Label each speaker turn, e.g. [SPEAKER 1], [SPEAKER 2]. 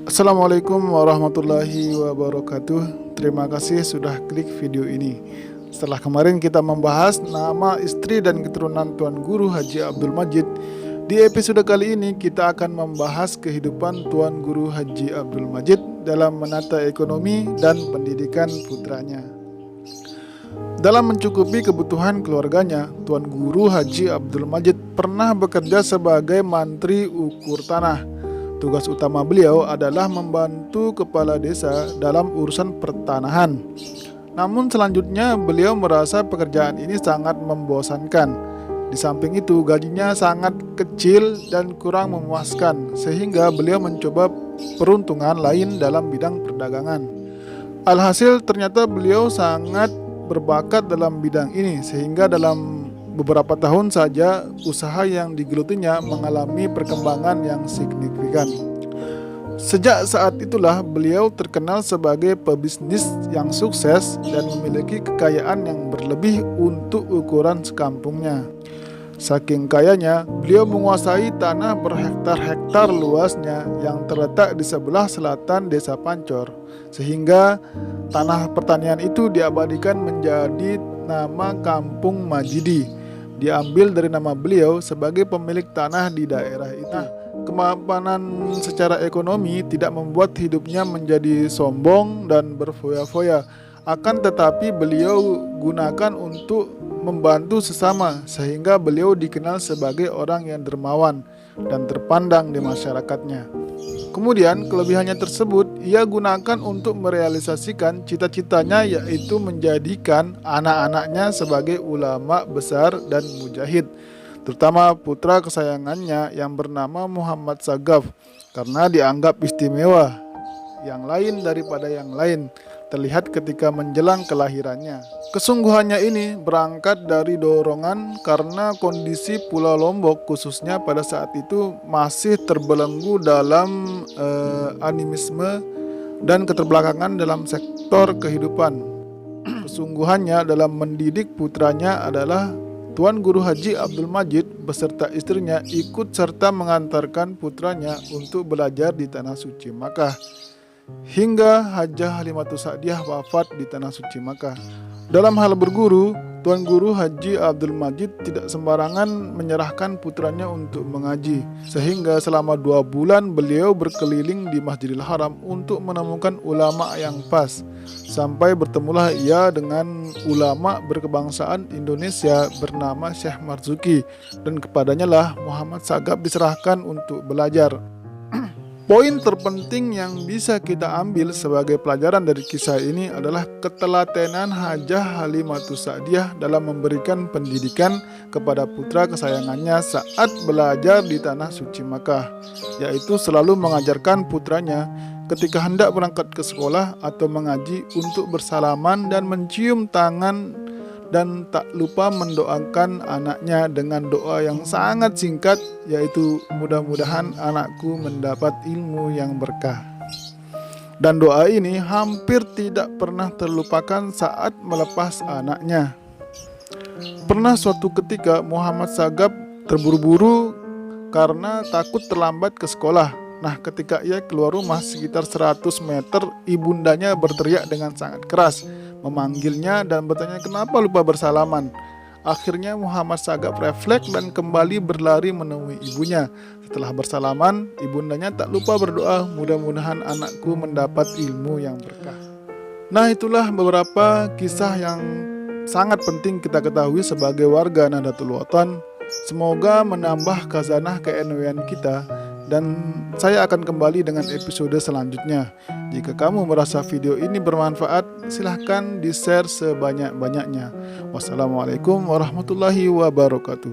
[SPEAKER 1] Assalamualaikum warahmatullahi wabarakatuh. Terima kasih sudah klik video ini. Setelah kemarin kita membahas nama, istri, dan keturunan Tuan Guru Haji Abdul Majid, di episode kali ini kita akan membahas kehidupan Tuan Guru Haji Abdul Majid dalam menata ekonomi dan pendidikan putranya. Dalam mencukupi kebutuhan keluarganya, Tuan Guru Haji Abdul Majid pernah bekerja sebagai mantri ukur tanah. Tugas utama beliau adalah membantu kepala desa dalam urusan pertanahan. Namun selanjutnya beliau merasa pekerjaan ini sangat membosankan. Di samping itu gajinya sangat kecil dan kurang memuaskan, sehingga beliau mencoba peruntungan lain dalam bidang perdagangan. Alhasil ternyata beliau sangat berbakat dalam bidang ini, sehingga dalam beberapa tahun saja usaha yang digelutinya mengalami perkembangan yang signifikan. Sejak saat itulah beliau terkenal sebagai pebisnis yang sukses dan memiliki kekayaan yang berlebih untuk ukuran sekampungnya. Saking kayanya, beliau menguasai tanah berhektar-hektar luasnya yang terletak di sebelah selatan desa Pancor, sehingga tanah pertanian itu diabadikan menjadi nama Kampung Majidi, diambil dari nama beliau sebagai pemilik tanah di daerah itu. Kemapanan secara ekonomi tidak membuat hidupnya menjadi sombong dan berfoya-foya, akan tetapi beliau gunakan untuk membantu sesama, sehingga beliau dikenal sebagai orang yang dermawan dan terpandang di masyarakatnya. Kemudian kelebihannya tersebut ia gunakan untuk merealisasikan cita-citanya, yaitu menjadikan anak-anaknya sebagai ulama besar dan mujahid, terutama putra kesayangannya yang bernama Muhammad Sagaf, karena dianggap istimewa yang lain daripada yang lain terlihat ketika menjelang kelahirannya. Kesungguhannya ini berangkat dari dorongan karena kondisi Pulau Lombok khususnya pada saat itu masih terbelenggu dalam animisme dan keterbelakangan dalam sektor kehidupan. Kesungguhannya dalam mendidik putranya adalah Tuan Guru Haji Abdul Majid beserta istrinya ikut serta mengantarkan putranya untuk belajar di Tanah Suci Makkah, hingga Hajah Halimatus Sa'diyah wafat di Tanah Suci Makkah. Dalam hal berguru, Tuan Guru Haji Abdul Majid tidak sembarangan menyerahkan putranya untuk mengaji, sehingga selama 2 bulan beliau berkeliling di Masjidil Haram untuk menemukan ulama yang pas, sampai bertemulah ia dengan ulama berkebangsaan Indonesia bernama Syekh Marzuki, dan kepadanya lah Muhammad Sagaf diserahkan untuk belajar. Poin terpenting yang bisa kita ambil sebagai pelajaran dari kisah ini adalah ketelatenan Hajah Halimatus Sa'diyah dalam memberikan pendidikan kepada putra kesayangannya saat belajar di Tanah Suci Makkah, yaitu selalu mengajarkan putranya ketika hendak berangkat ke sekolah atau mengaji untuk bersalaman dan mencium tangan, dan tak lupa mendoakan anaknya dengan doa yang sangat singkat, yaitu mudah-mudahan anakku mendapat ilmu yang berkah. Dan doa ini hampir tidak pernah terlupakan saat melepas anaknya. Pernah suatu ketika Muhammad Sagaf terburu-buru karena takut terlambat ke sekolah. Nah, ketika ia keluar rumah sekitar 100 meter, ibundanya berteriak dengan sangat keras, memanggilnya dan bertanya kenapa lupa bersalaman. Akhirnya Muhammad Sagaf refleks dan kembali berlari menemui ibunya. Setelah bersalaman, ibundanya tak lupa berdoa, mudah-mudahan anakku mendapat ilmu yang berkah. Nah, itulah beberapa kisah yang sangat penting kita ketahui sebagai warga Nahdlatul Ulama. Semoga menambah khazanah ke-NW-an kita, dan saya akan kembali dengan episode selanjutnya. Jika kamu merasa video ini bermanfaat, silahkan di-share sebanyak-banyaknya. Wassalamualaikum warahmatullahi wabarakatuh.